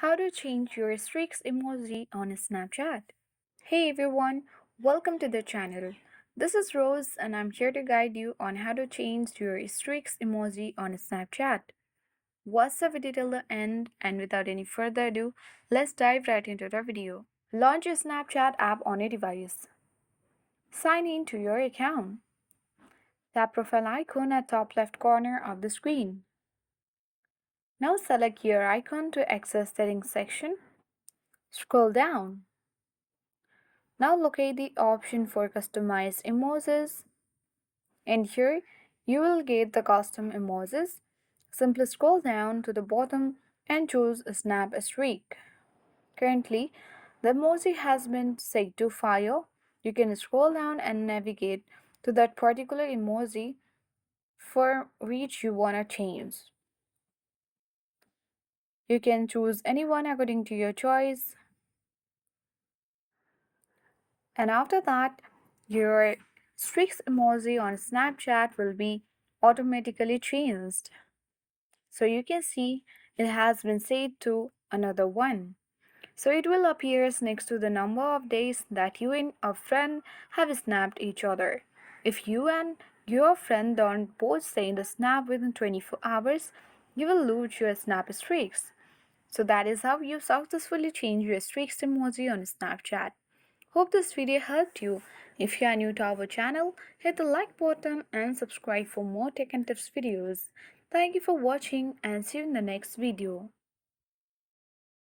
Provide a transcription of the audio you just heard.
How to change your streaks emoji on Snapchat. Hey everyone, welcome to the channel. This is Rose and I'm here to guide you on how to change your streaks emoji on Snapchat. Watch the video till the end, and without any further ado, let's dive right into the video. Launch your Snapchat app on your device. Sign in to your account. Tap profile icon at top left corner of the screen. Now select your icon to access settings section. Scroll down. Now locate the option for customized emojis, and here you will get the custom emojis. Simply scroll down to the bottom and choose Snap a Streak. Currently, the emoji has been set to fire. You can scroll down and navigate to that particular emoji for which you want to change. You can choose anyone according to your choice, and after that, your streaks emoji on Snapchat will be automatically changed. So you can see it has been set to another one. So it will appear next to the number of days that you and a friend have snapped each other. If you and your friend don't both send a snap within 24 hours, you will lose your snap streaks. So that is how you successfully change your streaks emoji on Snapchat. Hope this video helped you. If you are new to our channel, hit the like button and subscribe for more tech and tips videos. Thank you for watching and see you in the next video.